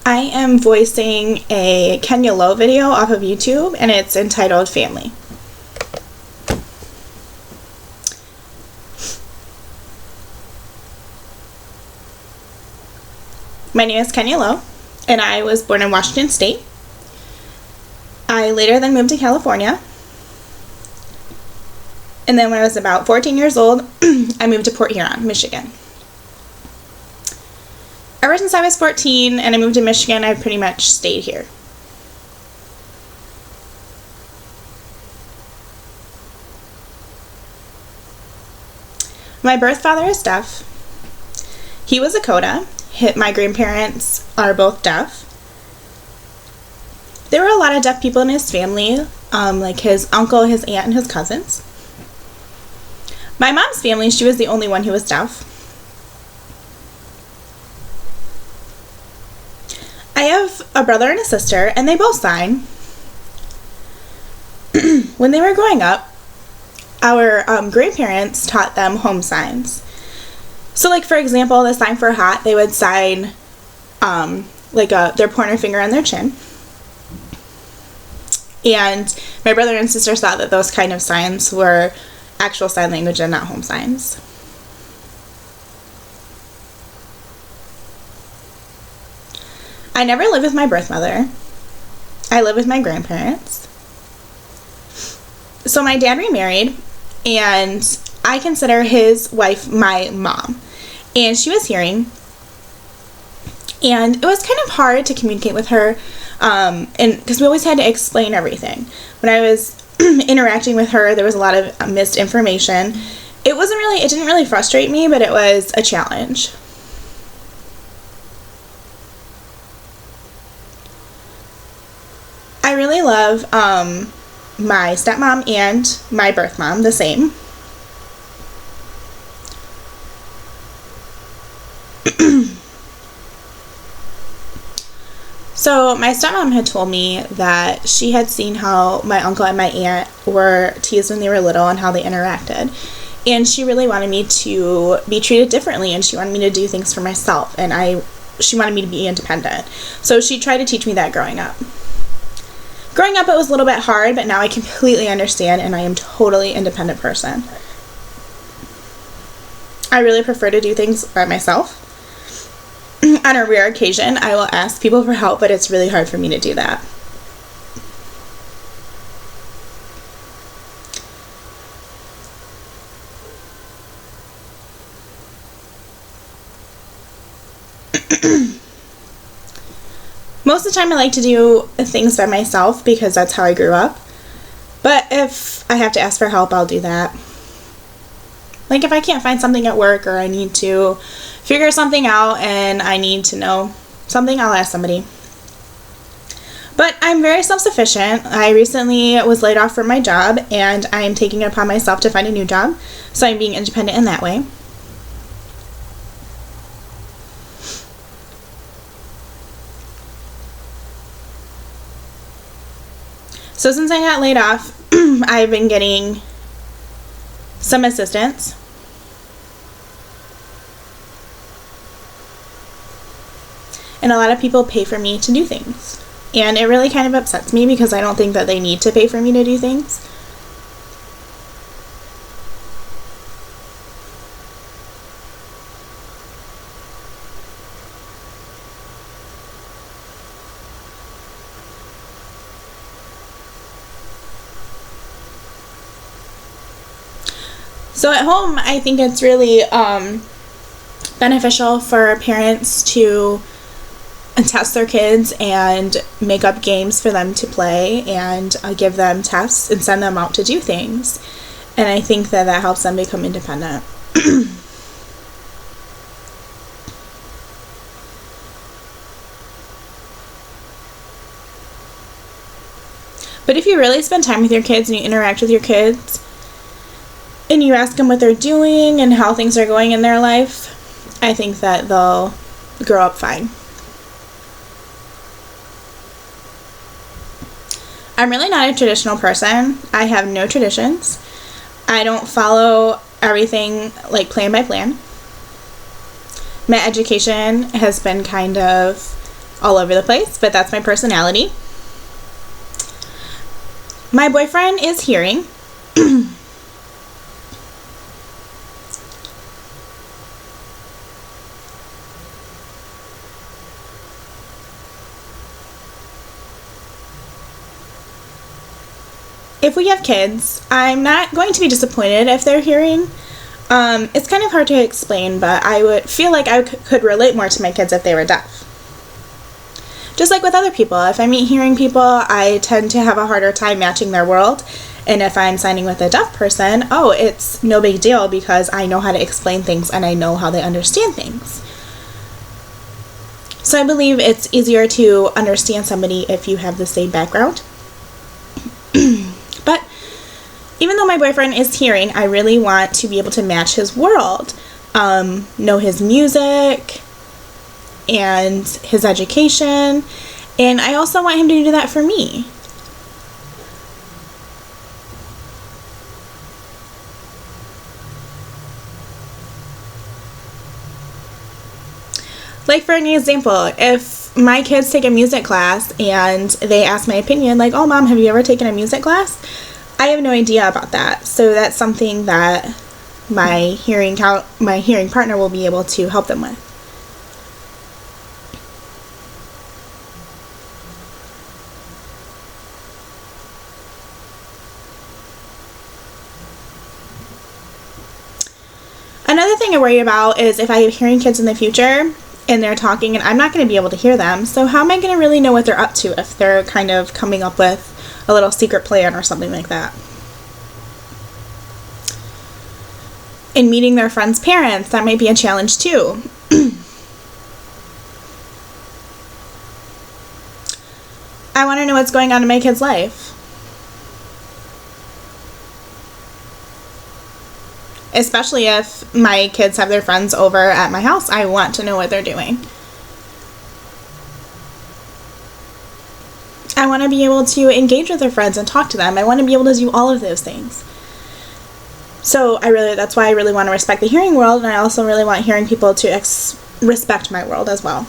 I am voicing a Kenya Lowe video off of YouTube, and it's entitled Family. My name is Kenya Lowe, and I was born in Washington State. I later then moved to California. And then when I was about 14 years old, I moved to Port Huron, Michigan. Ever since I was 14 and I moved to Michigan, I've pretty much stayed here. My birth father is deaf. He was a CODA. My grandparents are both deaf. There were a lot of deaf people in his family, like his uncle, his aunt, and his cousins. My mom's family, she was the only one who was deaf. I have a brother and a sister, and they both sign. When they were growing up, our grandparents taught them home signs. So, like, for example, the sign for hot, they would sign their pointer finger on their chin. And my brother and sister thought that those kind of signs were actual sign language and not home signs. I never lived with my birth mother. I lived with my grandparents. So my dad remarried, and I consider his wife my mom. And she was hearing, and it was kind of hard to communicate with her, and because we always had to explain everything. When I was interacting with her, there was a lot of misinformation. It didn't really frustrate me, but it was a challenge. I really love my stepmom and my birth mom the same. So my stepmom had told me that she had seen how my uncle and my aunt were teased when they were little and how they interacted. And she really wanted me to be treated differently, and she wanted me to do things for myself, and she wanted me to be independent. So she tried to teach me that growing up. Growing up, it was a little bit hard, but now I completely understand, and I am a totally independent person. I really prefer to do things by myself. On a rare occasion, I will ask people for help, but it's really hard for me to do that. Most of the time I like to do things by myself because that's how I grew up. But if I have to ask for help, I'll do that. Like if I can't find something at work, or I need to figure something out and I need to know something, I'll ask somebody. But I'm very self-sufficient. I recently was laid off from my job, and I'm taking it upon myself to find a new job. So I'm being independent in that way. So since I got laid off, I've been getting some assistance. And a lot of people pay for me to do things. And it really kind of upsets me because I don't think that they need to pay for me to do things. So at home, I think it's really beneficial for parents to test their kids and make up games for them to play, and give them tests and send them out to do things. And I think that that helps them become independent. But if you really spend time with your kids and you interact with your kids, and you ask them what they're doing and how things are going in their life, I think that they'll grow up fine. I'm really not a traditional person. I have no traditions. I don't follow everything like plan by plan. My education has been kind of all over the place, but that's my personality. My boyfriend is hearing. If we have kids, I'm not going to be disappointed if they're hearing. It's kind of hard to explain, but I would feel like I could relate more to my kids if they were deaf. Just like with other people, if I meet hearing people, I tend to have a harder time matching their world. And if I'm signing with a deaf person, it's no big deal because I know how to explain things and I know how they understand things. So I believe it's easier to understand somebody if you have the same background. But even though my boyfriend is hearing, I really want to be able to match his world, know his music and his education, and I also want him to do that for me. Like for an example, if my kids take a music class and they ask my opinion, like, oh mom, have you ever taken a music class? I have no idea about that. So that's something that my hearing partner will be able to help them with. Another thing I worry about is if I have hearing kids in the future and they're talking and I'm not going to be able to hear them. So how am I going to really know what they're up to if they're kind of coming up with a little secret plan or something like that? And meeting their friends' parents, that might be a challenge too. I want to know what's going on in my kid's life. Especially if my kids have their friends over at my house, I want to know what they're doing. I want to be able to engage with their friends and talk to them. I want to be able to do all of those things. So that's why I really want to respect the hearing world, and I also really want hearing people to respect my world as well.